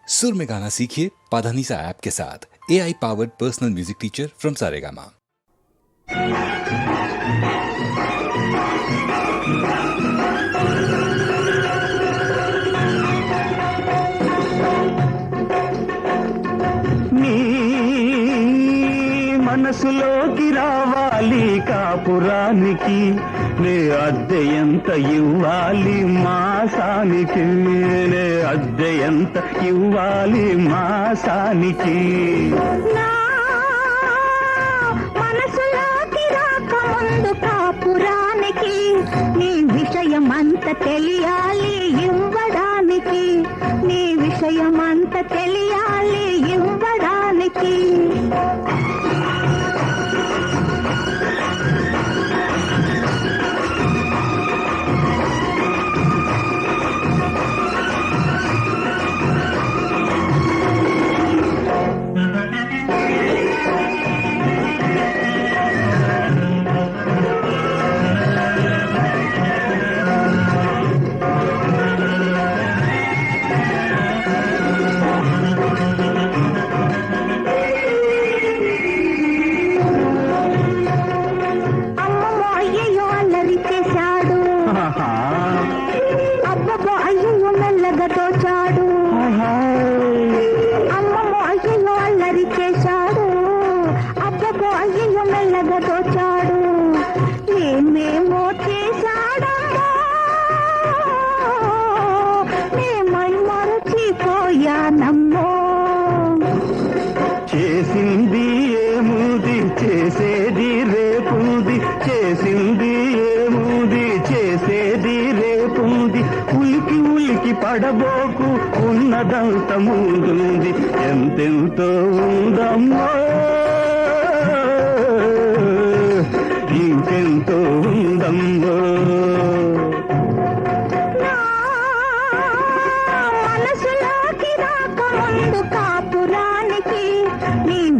सुर में गाना सीखिए पाधानीसा ऐप के साथ। AI powered personal music teacher from Saregama. మనసులోకి రావాలి కాపురానికి, నే అద్దె ఎంత ఇవ్వాలి మాసానికి, నే అద్దె ఎంత ఇవ్వాలి మాసానికి. మనసులోకి రాకముందు కాపురానికి, నీ విషయమంత తెలియాలి ఇవ్వడానికి, నీ విషయమంత తెలియాలి ఇవ్వడానికి. చేసింది ఏముంది చేసేది రేపుంది, చేసింది ఏముంది చేసేది రేపుంది. ఉలికి ఉలికి పడబోకు, ఉన్నదంత ముందుంది, ఎంతెంతో ఉందమ్మో ఇంకెంతో ఉందమ్మో.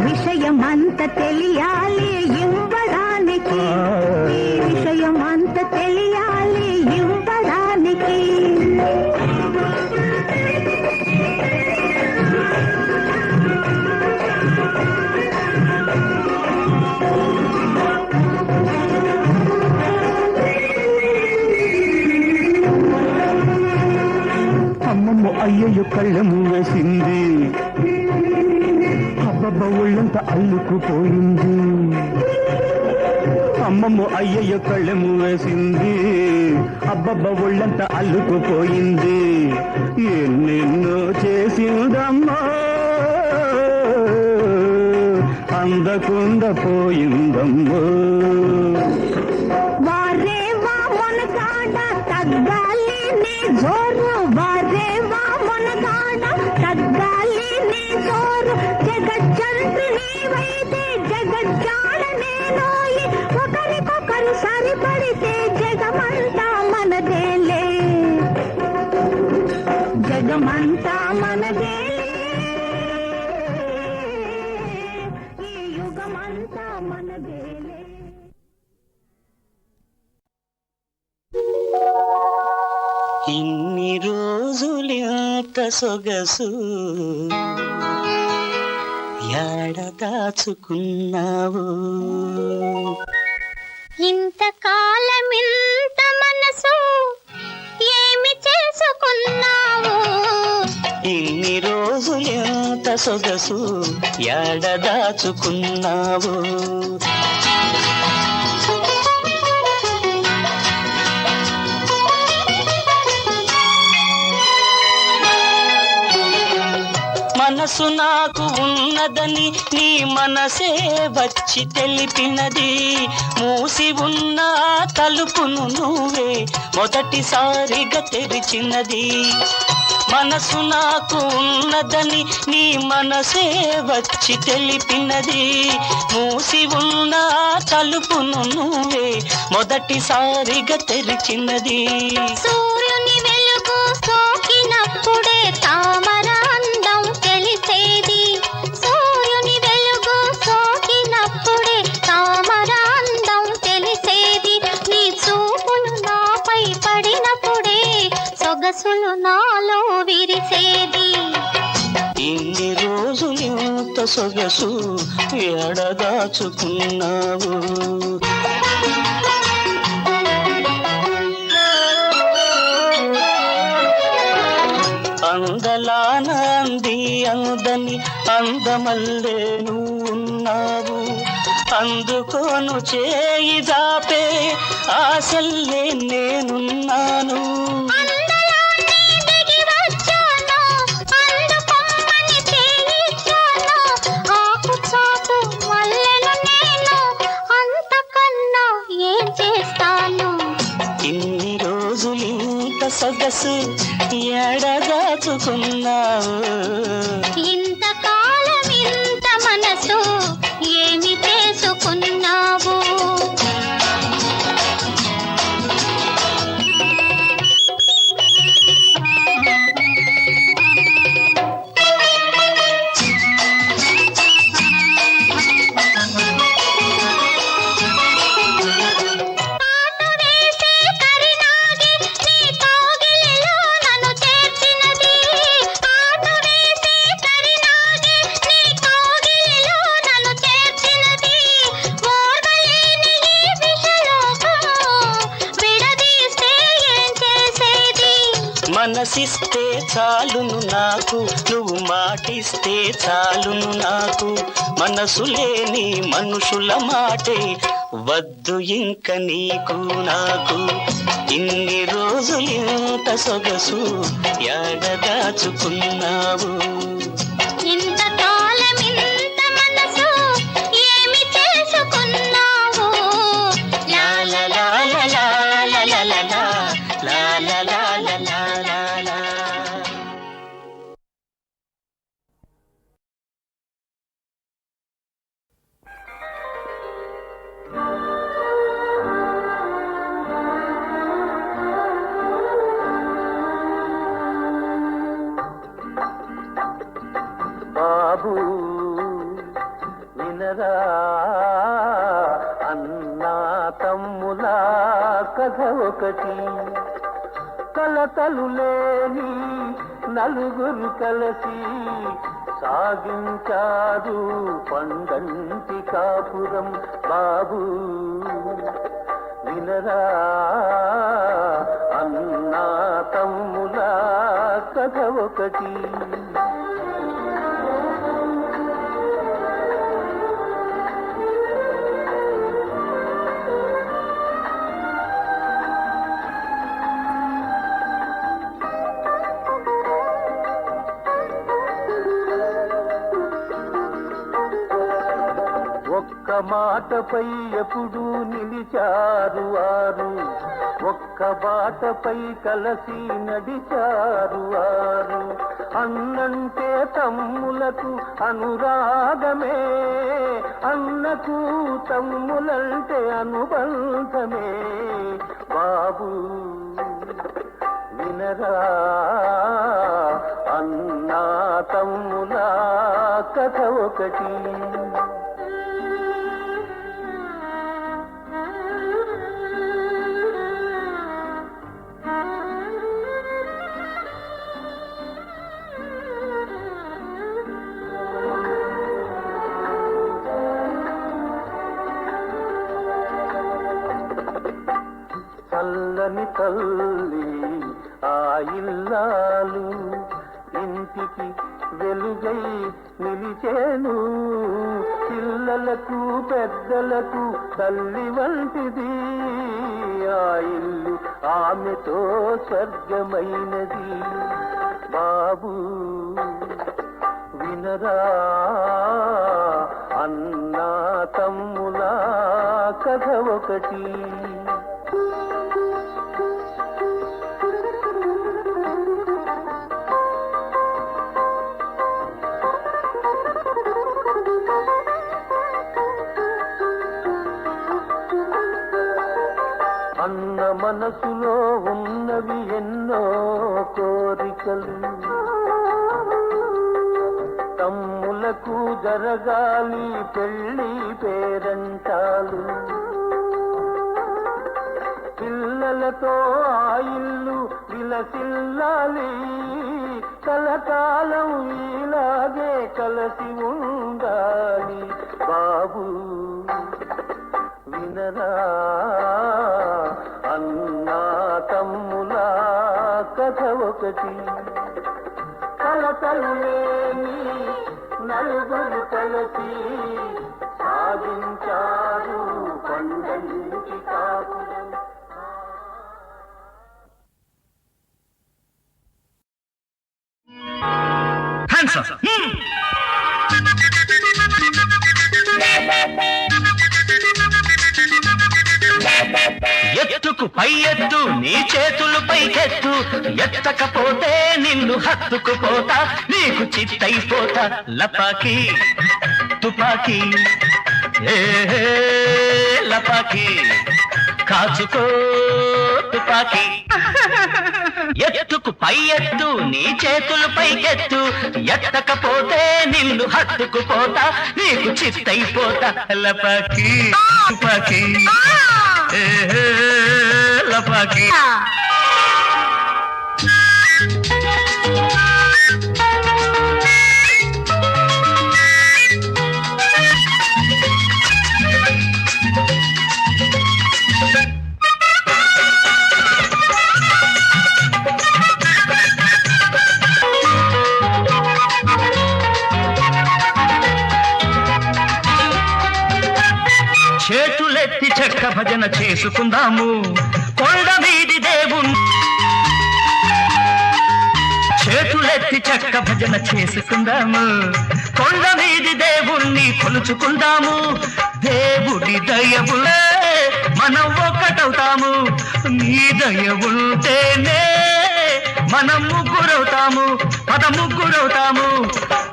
విషయమంత తెలియాలి ఇవ్వడానికి, ఈ విషయమంత తెలియాలి ఇవ్వడానికి. అమ్మమ్మ అయ్యయ్య కళ్ళము వేసింది, అబ్బబ్బ ఒళ్ళంతా అల్లుకుపోయింది. అమ్మమ్మ అయ్యయ్య కళ్ళెము వేసింది, అబ్బబ్బ ఒళ్ళంతా అల్లుకుపోయింది. ఎన్నెన్నో చేసిందమ్మా అందకుండా పోయిందమ్మో. తగ్గాలి నీ జోరు, వారేవా మనగాడ తగ్గాలి నీ జోరు. జగజ్జంత్రి నీవైతే జగజ్జాడ నేనోయి, ఒకరికొకరు సరిపడితే జగమంతా మనదేలే, జగమంతా మనదేలే, ఈ యుగమంతా మనదేలే. ఇన్ని రోజులెంత సొగసు యాడ దాచుకున్నావు, ఇంతకాలమింత మనసు ఏమి చేసుకున్నావు. ఇన్ని రోజులెంత సొగసు యాడ దాచుకున్నావు. మనసు నాకు ఉన్నదని నీ మనసే వచ్చి తెలిపినది, మూసి ఉన్న తలుపును నువ్వే మొదటిసారిగా తెరిచినది. మనసు నాకు ఉన్నదని నీ మనసే వచ్చి తెలిపినది, మూసి ఉన్న తలుపును నువ్వే మొదటిసారిగా తెరిచినది. సూర్యుని వెలుగు సోకినప్పుడే తామర అందం తెలిసేది, సూర్యుని వెలుగు సోకినప్పుడే తామర అందం తెలిసేది. నీ చూపులు నాపై పడినప్పుడే సొగసులు నాలో విరిసేది. సొగసు ఎడదాచుకున్నావు. అందలాన అంది అందని అందమల్లే నువ్వున్నావు. అందుకోను చేయి దాపే ఆశల్లే నేనున్నాను. ఇన్ని రోజులింత సొగసు ఎడదాచుకున్నావు. ఇంతకాలం ఇంత మనసు ఏమి చేసుకున్నావు. మనసిస్తే చాలును నాకు, నువ్వు మాటిస్తే చాలును నాకు. మనసు లేని మనుషుల మాటే వద్దు ఇంక నీకు నాకు. ఇన్ని రోజులింత సొగసు ఎడదాచుకున్నావు. ఇంతకాలం ఇంత మనసు ఏమి చేసుకున్నావు. లా లా లా లా లా లా లా లా లా లా లా లా లా లా లా. బాబు వినరా అన్నా తమ్ముల కథ ఒకటి. కలతలు లేని నలుగురు కలిసి సాగించారు పండంటి కాపురం. బాబు వినరా అన్నా తమ్ముల కథ ఒకటి. ఒక్క మాటపై ఎప్పుడు నిలిచారు వారు, ఒక్క బాటపై కలసి నడిచారు వారు. అన్నంటే తమ్ములకు అనురాగమే, అన్నకు తమ్ములంటే అనుబంధమే. బాబు వినరా అన్నా తమ్ముల కథ ఒకటి. చల్లని తల్లి ఆ ఇల్లాలు ఇంటికి వెలుగై నిలిచేను. పిల్లలకు పెద్దలకు తల్లి వంటిది ఆ ఇల్లు, ఆమెతో స్వర్గమైనది. బాబు వినరా అన్నా తమ్ముల కథ ఒకటి. అన్న మనసులో ఉన్నవి ఎన్నో కోరికలు, తమ్ములకు జరగాలి పెళ్ళి పేరంటాలు. పిల్లలతో ఆ ఇల్లు విలసిల్లాలి, కలకాలం ఇలాగే కలసి ఉండాలి. బాబు వినరా అన్నా తమ్ముల కథ ఒకటి కలతలు లేని నలుగురు కలిసి సాధించారు కొండంటి కాపురం. ఎత్తుకు పై ఎత్తు నీ చేతులు పైకెత్తు ఎత్తకపోతే నిన్ను హత్తుకుపోతా నీకు చిత్తైపోతా లపాకి తుపాకి ఏ లపాకి కాచుకో తుపాకి ఎత్తుకు పై ఎత్తు నీ చేతులు పైకెత్తు ఎత్తకపోతే నిన్ను హత్తుకుపోతా నీకు చిత్తైపోతా లపాకి తుపాకి లపాకి చేతులెత్తి చెక్క భజన చేసుకుందాము కొండ మీది దేవుణ్ణి చేతులెత్తి చెక్క భజన చేసుకుందాము కొండ మీది దేవుణ్ణి కొలుచుకుందాము దేవుడి దయవులే మనం ఒక్కటవుతాము నీ దయవుంటేనే మనం ముగ్గురవుతాము ముగ్గురవుతాము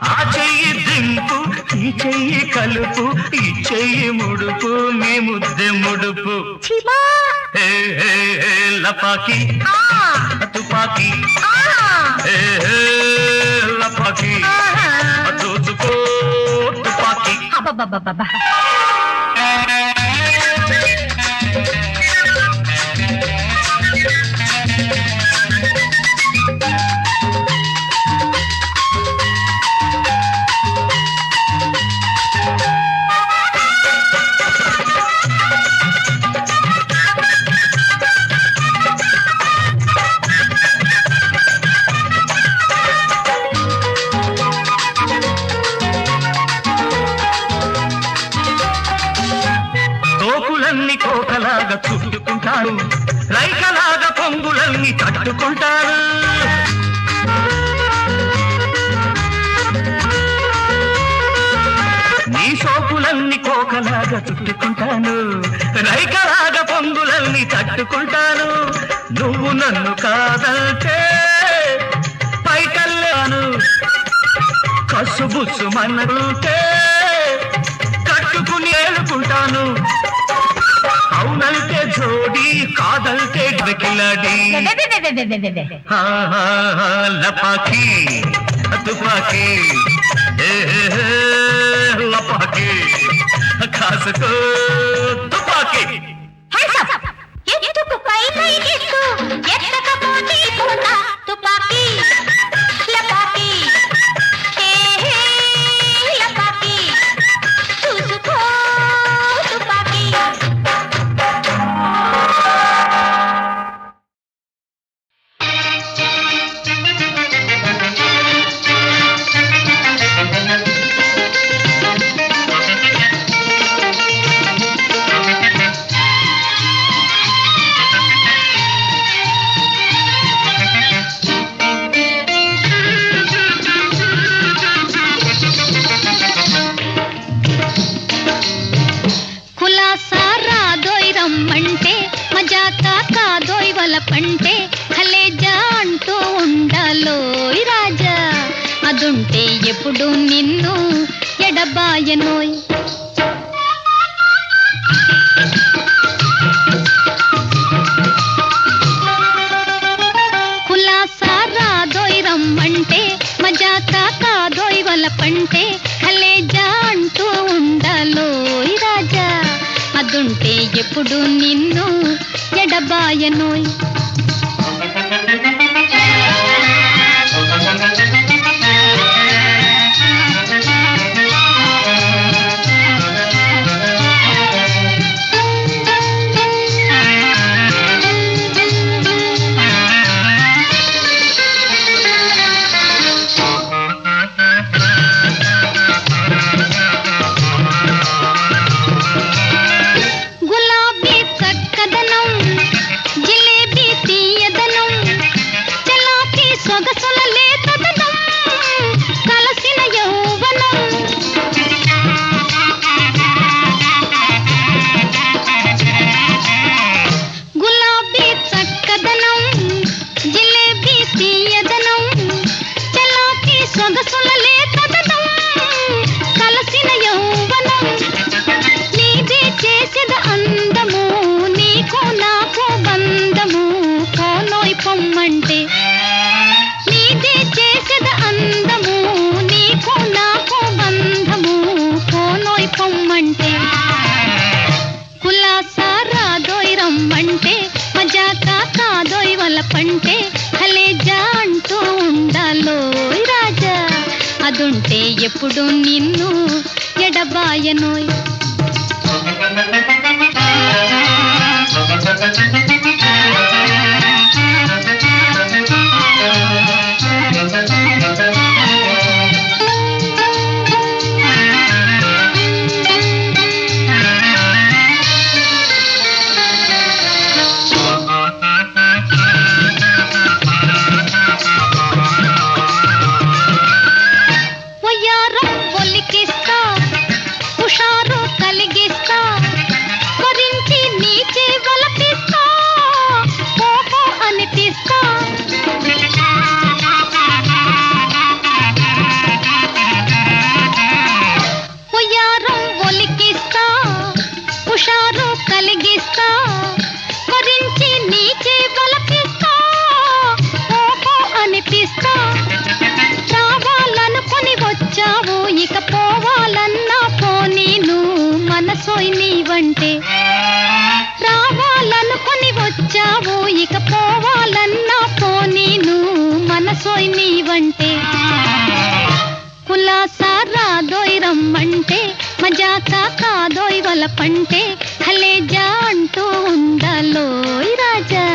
ఆ చెయ్యి దింపు ఈ చెయ్యి కలుపు ఈ చెయ్యి ముడుపు నీ ముద్దె ముడుపు లపాకి తుపాకి లపాకి దోచుకో తుపాకి తోకులన్నీ కోకలాగా చుట్టుకుంటారు రైకలాగా పొంగులన్నీ తట్టుకుంటారు నీ సోకులన్నీ కోకలాగా చుట్టుకుంటాను రైకలాగా పొంగులన్నీ తట్టుకుంటాను నువ్వు నన్ను కాదంటే పైకల్లాను కసుబుసు మన్నంటే కట్టుకుని ఏలుకుంటాను అవునంటే జోడి కాదంటే కిలాడి లపాకి తుపాకి లపాకి కాసుకో తుపాకి ఎత్తుకు పై ఎత్తు ఎత్తకపోతే పోతా తుపాకి లపాకి లపాకి చూసుకో తుపాకి పంటే కలేజా అంటూ ఉండాలోయ్ రాజా అదుంటే ఎప్పుడు నిన్ను ఎడబాయనోయ్ కులాసారా దొయ్రమ్మంటే మజాకా కాదోయ్ వల పంటే కలేజా అంటూ ఉండాలోయ్ రాజా అదుంటే ఎప్పుడు నిన్ను ఎడబాయనోయ్ లేతదనం కలసిన యౌవనం నీదే చేసేద అందము నీకు నాకు బంధము కోనోయ్ పొమ్మంటే నీదే చేసేద అందము నీకు నాకు బంధము కోనోయ్ పొమ్మంటే కులాసా రాదోయ్ రమ్మంటే మజాకా కాదోయ్ వలపంటే హలేజా అంటూ ఉండాలోయ్ రాజా అదుంటే ఎప్పుడు నిన్ను ఎడబాయనోయ్ వయ్యారం ఒలికిస్తా హుషారు కలిగిస్తా వరించి నీచే వలపిస్తా ఓహో అనిపిస్తా వయ్యారం ఒలికిస్తా హుషారు కలిగిస్తా వరించి నీచే వలపిస్తా ఓహో అనిపిస్తా రావాలనుకొని వచ్చావు ఇక పోవాలన్నా పోనీను మనసోయ్ నీవంటే రావాలనుకొని వచ్చావు ఇక పోవాలన్నా పోనీను మనసోయ్ నీవంటే కులాసా రాదోయ్ రమ్మంటే మజాకా కాదోయ్ వలపంటే హలేజా అంటూ ఉండాలోయ్ రాజా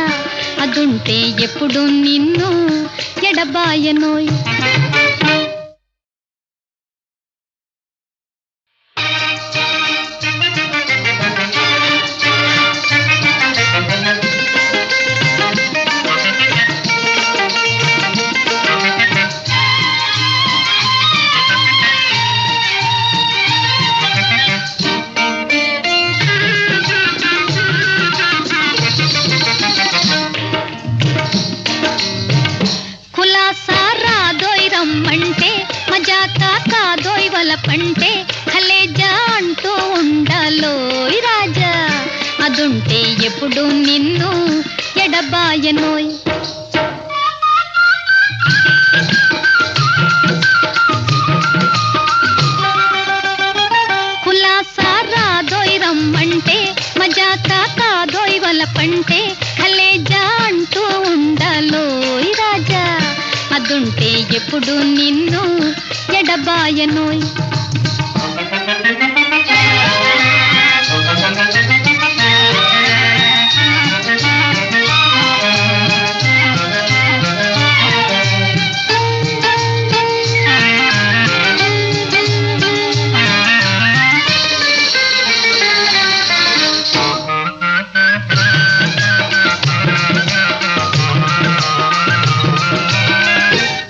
అదుంటే ఎప్పుడు నిన్ను ఎడబాయనోయ్ కులాసా రాదోయ్ రమ్మంటే మజాకా కాదోయ్ వలపంటే హలేజా అంటూ ఉండాలోయ్ రాజా అదుంటే ఎప్పుడు నిన్ను ఎడబాయనోయ్ కులాసా రాదోయ్ రమ్మంటే మజాకా కాదోయ్ వలపంటే హలేజా అంటూ ఉండాలోయ్ రాజా అదుంటే ఎప్పుడు నిన్ను ఎడబాయనోయ్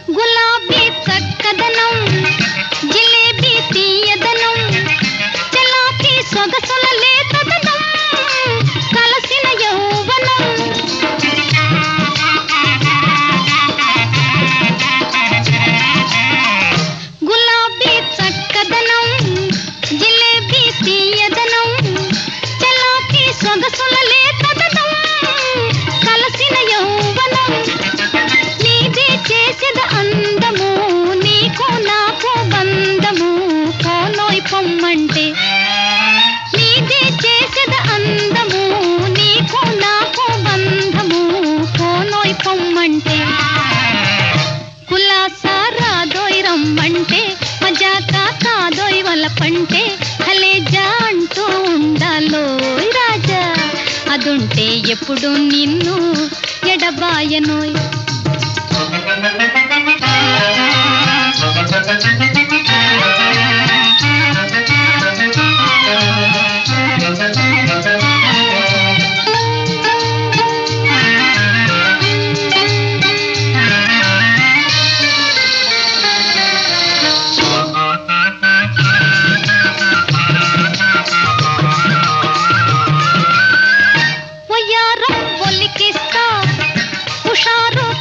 గులాబీ చక్కదనం జిలేబీ తీయదనం చలాకీ సొగసుల లేతదనం కలసిన యౌవనం గులాబీ చక్కదనం జిలేబీ తీయదనం చలాకీ సొగసుల లేతదనం కలసిన యౌవనం నీదే చేసేద అందము నీకు నాకు బంధము కోనోయ్ పొమ్మంటే నీదే చేసేద అందము నీకు నాకు బంధము కోనోయ్ పొమ్మంటే కులాసా రాదోయ్ రమ్మంటే మజాకా కాదోయ్ వలపంటే హలేజా అంటూ ఉండాలోయ్ రాజా అదుంటే ఎప్పుడు నిన్ను ఎడబాయనోయ్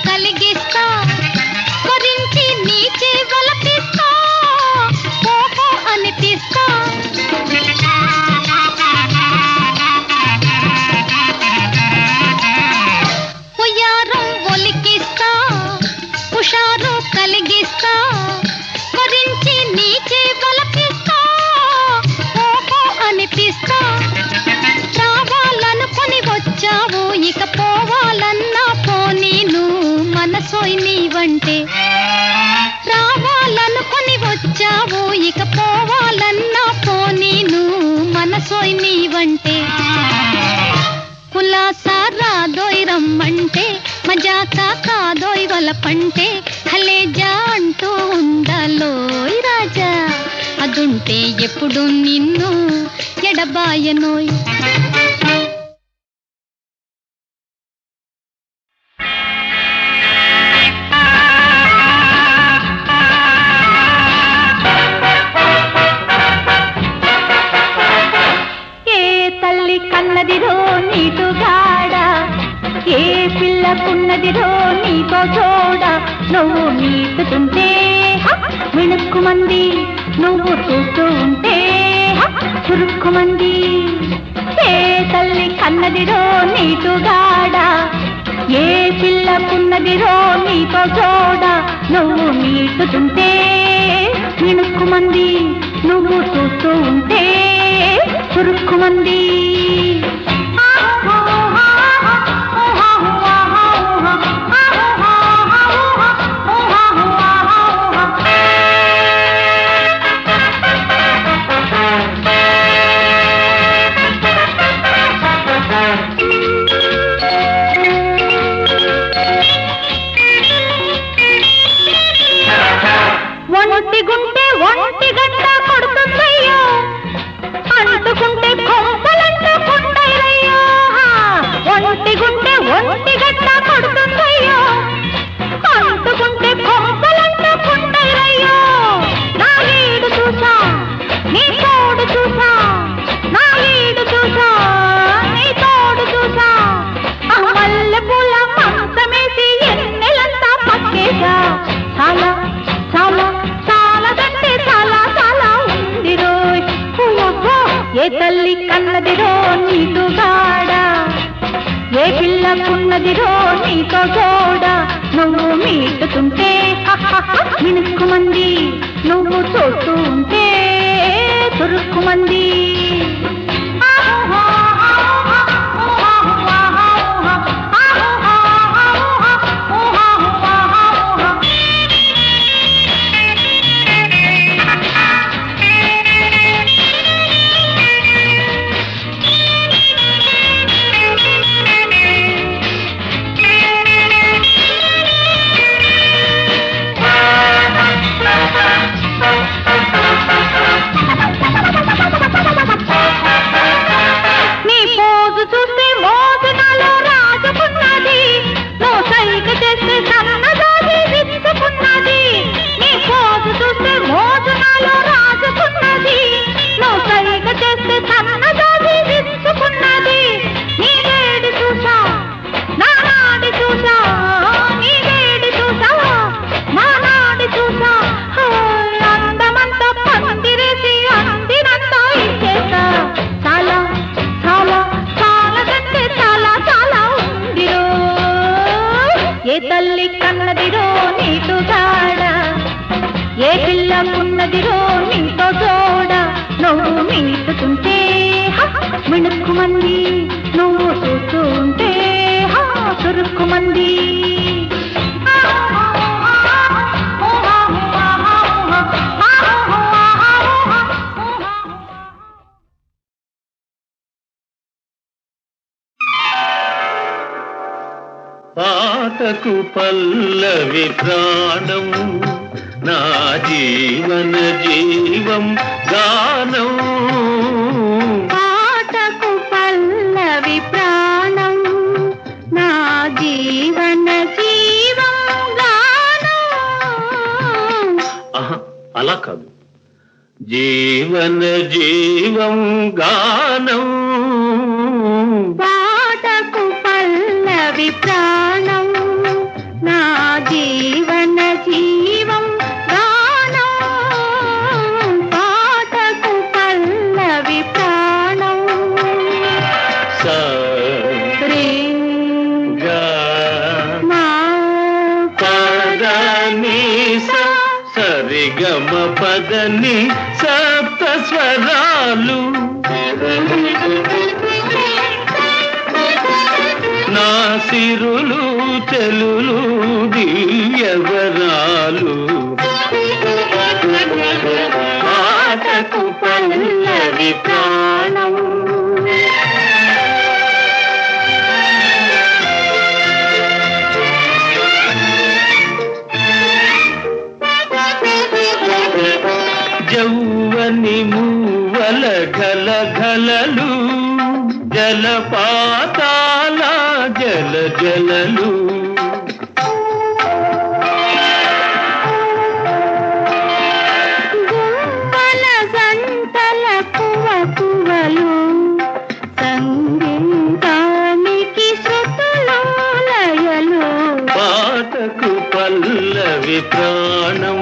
కలిగిస్తా వరించి నీవంటే రావాలనుకొని వచ్చావు ఇక పోవాలన్నా పోనీ నువ్వు మనసోయ్ నీవంటే కులాసా రాదోయ్ రమ్మంటే మజాకా కాదోయ్ వలపంటే హలేజా అంటూ ఉండాలోయ్ రాజా అదుంటే ఎప్పుడు నిన్ను ఎడబాయనోయ్ కన్నదిరో నీటుగాడ ఏ పిల్లకున్నదిరో నీతో జోడ నువ్వు నీటుతుంటే మిణుక్కుమంది నువ్వు చూస్తూ ఉంటే చురుక్కుమంది ఏ తల్లి కన్నదిరో నీటుగాడ ఏ పిల్లకున్నదిరో నీతో జోడ నువ్వు నీటుతుంటే మిణుక్కుమంది నువ్వు చూస్తూ ఉంటే చురుక్కుమంది ఒంటి గుంటే ఒంటి గంట కొడుతుందయ్యో అంటుకుంటే కొంపలంటుకుంటాయ్యో ఒంటి గుంటే ఒంటి గంట కొడుతుందయ్యో అంటుకుంటే కొంపలంటుకుంటాయ్యో నా వీడు చూసా నీ తోడు చూసా నా వీడు చూసా నీ తోడు చూసా మల్లె పూల మంచమేసి ఎన్నెలంతా పక్కేసా చాలా చాలా చాలా దంటే చాలా చాలా ఉందిరో ఏ తల్లి కన్నదిరో నీటుగాడ ఏ పిల్లకున్నదిరో నీతో జోడ నువ్వు మీటుతుంటే మిణుక్కుమంది నువ్వు చూస్తూ ఉంటే చురుక్కుమంది తల్లి కన్నదిరో నీటుగాడ ఏ పిల్లకున్నదిరో నీతో జోడ నువ్వు మీటుతుంటే మిణుక్కుమంది నువ్వు చూస్తూ ఉంటే చురుక్కుమంది పాటకు పల్లవి ప్రాణం నా జీవన జీవం గానం పాటకు పల్లవి ప్రాణం నా జీవన జీవం గానం అలా కాదు జీవన జీవం గానం పాటకు పల్లవి ప్రాణం నా జీవన జీవం గానం పాటకు పల్లవి ప్రాణం సరే గా మా పదని సరిగమ పదని సప్త స్వరాలు నా సిరులు చెలులు దివ్యవరాలు పాటకు పల్లవి ప్రాణం జౌవని మూవల ఘలఘలలు జలపాతాల జల జలలు గుంపల సంతల కువ కువలు సంగీతానికి శృతులు లయలు పాటకు పల్లవి ప్రాణం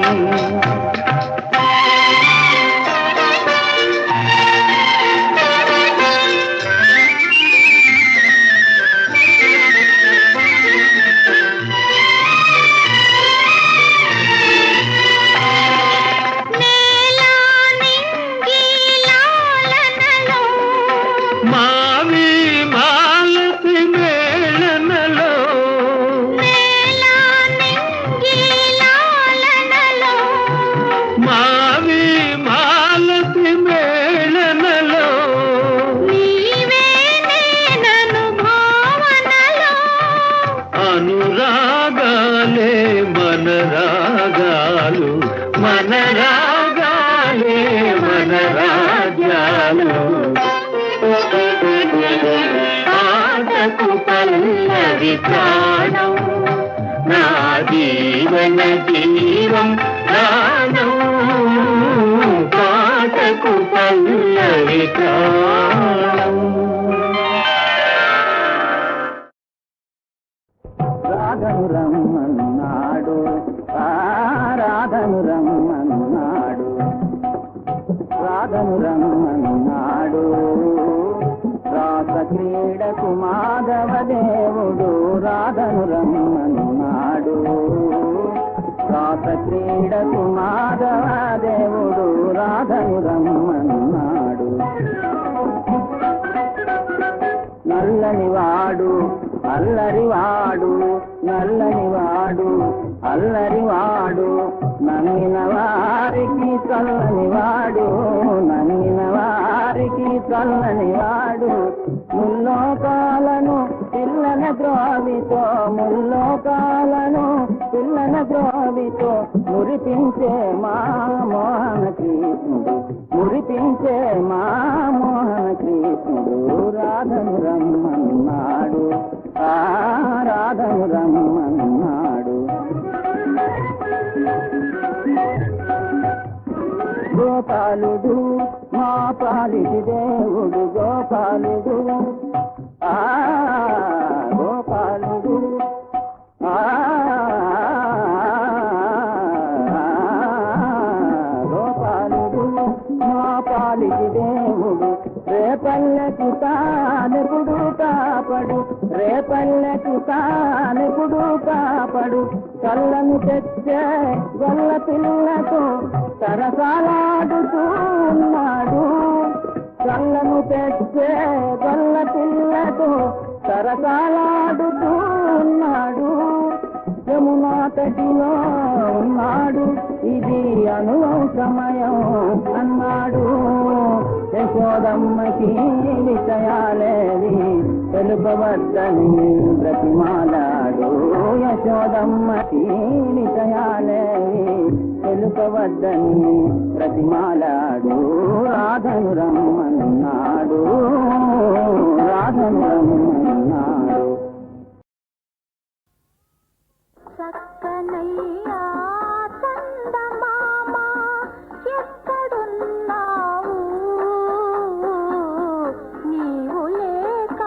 మావి మాలతి మేళనలో మావి మాలతి మేళనలో అనురాగాలే మన రాగాలు మన రాగాలే మన రాజ్యాలు పాటకు పల్లవి ప్రాణం నా జీవన జీవం ప్రాణం పాటకు పల్లవి ప్రాణం రాధను రమ్మన్నాడు రాధను రమ్మన్నాడు రాధను రమ్మన్నాడు రాస క్రీడకు మాధవ దేవుడు రాధను రమ్మన్నాడు రాస క్రీడకు మాధవ దేవుడు రాధను రమ్మన్నాడు నల్లనివాడు అల్లరివాడు నల్లనివాడు అల్లరివాడు నమ్మిన వారికి చల్లనివాడు నమ్మిన వారికి చల్లనివాడు ముల్లోకాలను పిల్లల ద్రోవితో ముల్లోకాలను పిల్లల ద్రోవితో మురిపించే మా మోహన కృష్ణుడు మురిపించే మా మోహన కృష్ణుడు రాధను రమ్మన్నాడు రాధను రమ్మన్నాడు గోపాలుడు మా పాలిటి దేవుడు గోపాలుడు గోపాలుడు గోపాలుడు మా పాలిటి దేవుడు రేపల్లెకు తానెప్పుడు కాపడు రేపల్లెకు తానెప్పుడు కాపడు కళ్ళను తెచ్చే గొల్ల పిల్లతో సరసాలాడుతూ ఉన్నాడు కళ్ళను తెచ్చే గొల్ల పిల్లతో సరసాలాడుతూ ఉన్నాడు యమునా తటిలో ఉన్నాడు ఇది అనుభవ సమయం అన్నాడు యశోదమ్మకి విషయాలేవి తెలుపవద్దని బ్రతిమాలాడు యశోదమ్మకి విషయాలేవి తెలుపవద్దని బ్రతిమాలాడు రాధను రమ్మన్నాడు రాధను రమ్మన్నాడు చక్కనయ్యా చందమామ ఎక్కడున్నావు నీవు లేక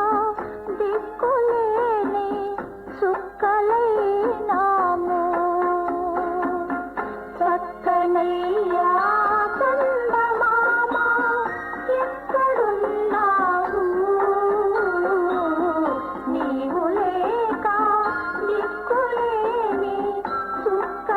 దిక్కులేని సుక్కలైనాము చక్కనయ్యా చందమామ ఎక్కడున్నావు నీవు లేక దిక్కులేని సుక్క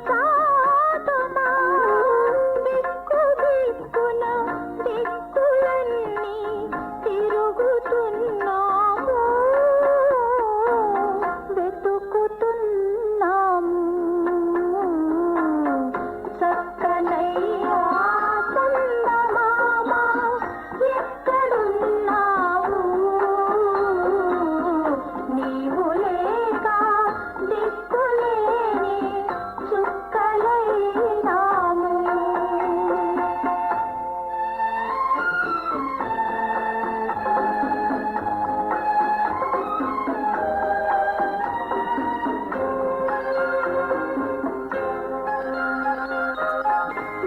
కాదుమా దిక్కు దిక్కున దిక్కులన్నీ తిరుగుతున్నాము వెతుకుతున్నాము చక్కనయ్యా చందమామ ఎక్కడున్నావు నీవు లేక దిక్కులేని చుక్కలైనాము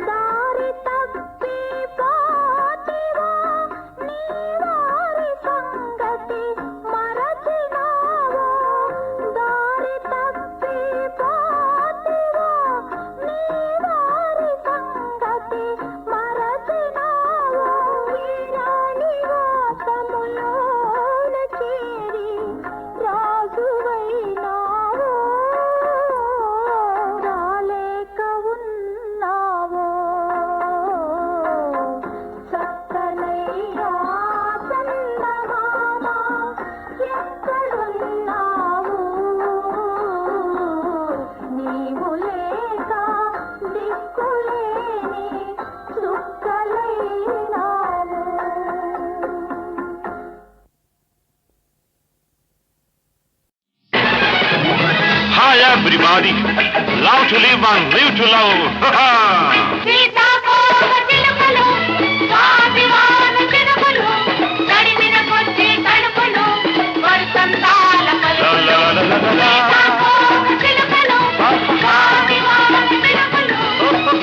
దారి తప్పి పోతివా నీ వారి సంగతి మరచినావో దారి తప్పి పోతివా నీ వారి సంగతి మరచినావో వీరాని వాసములోన చేరి రాజువైనావో రాలేక ఉన్నావో చక్కనయ్యా చందమామ ఎక్కడున్నావు నీవు లేక దిక్కులేని చుక్కలైనావు Hi everybody, love to live and live to love. సీతాకోక చిలుకలు స్వాభిమాన చినుకులు తడిమిన కొద్ది తడుపులు వసంతాల పలుకులు సీతాకోక చిలుకలు స్వాభిమాన చినుకులు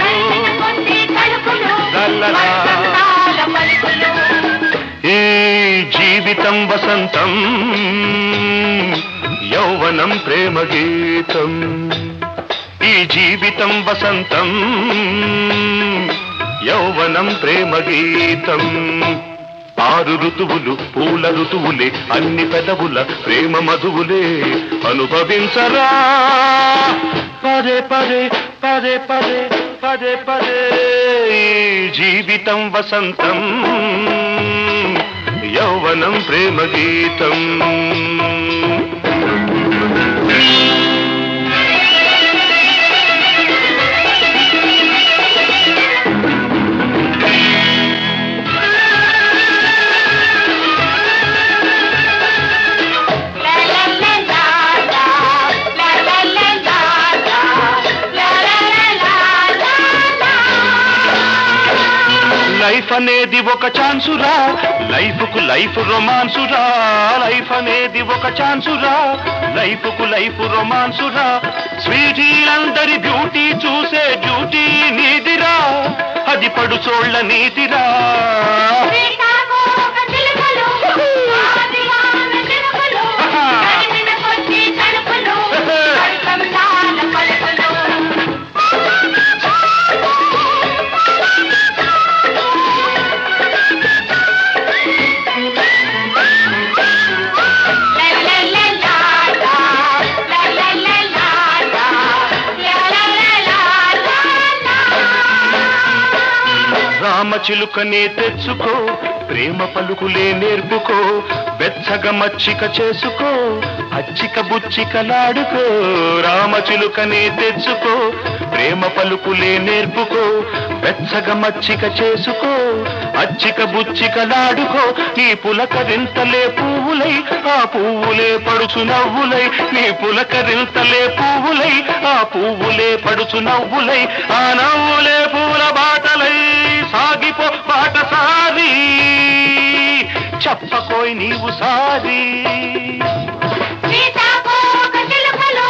తడిమిన కొద్ది తడుపులు వసంతాల పలుకులు ఈ జీవితం వసంతం, యౌవనం ప్రేమ గీతం. ఈ జీవితం వసంతం, యౌవనం ప్రేమ గీతం. 6 ఋతువులు పూల ఋతువులే, అన్ని పెదవుల ప్రేమ మధువులే. అనుభవించరా పదే పదే పదే పదే పదే పదే. ఈ జీవితం వసంతం, యౌవనం ప్రేమ గీతం. లైఫ్ అనేది ఒక ఛాన్సురా, లైఫ్ కు లైఫ్ రొమాన్సురా. లైఫ్ అనేది ఒక ఛాన్సురా, లైఫ్ కు లైఫ్ రొమాన్సురా. స్వీటీలందరి బ్యూటీ చూసే డ్యూటీ నీదిరా, అది పడుచోళ్ల నీతిరా. సీతాకోక చిలుకలు స్వాభిమాన చినుకులు తడిమిన కొద్ది తడుపులు వసంతాల పలుకులు రామచిలుకనే తెచ్చుకో, ప్రేమ పలుకులే నేర్పుకో. వెచ్చగ మచ్చిక చేసుకో, అచ్చిక బుచ్చికలాడుకో. రామచిలుకనే తెచ్చుకో, ప్రేమ పలుకులే నేర్పుకో. వెచ్చగ మచ్చిక చేసుకో, అచ్చిక బుచ్చికలాడుకో. నీ పులకరింతలే పువ్వులై, ఆ పువ్వులే పడుచు నవ్వులై. నీ పులకరింతలే పువ్వులై, ఆ పువ్వులే పడుచు నవ్వులై. ఆ నవ్వులే పూల బాటలై సాగిపో బాటసారి. చెప్పకోయ్ నీవు సారి. సీతాకోక చిలుకలు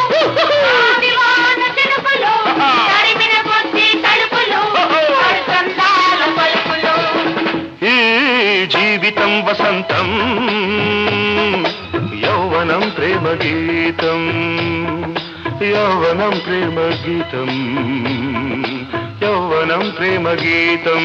స్వాభిమాన చినుకులు తడిమిన కొద్ది తడుపులు వసంతాల పలుకులు. ఈ జీవితం వసంతం, యౌవనం ప్రేమ గీతం. యౌవనం ప్రేమ గీతం, యౌవనం ప్రేమ గీతం.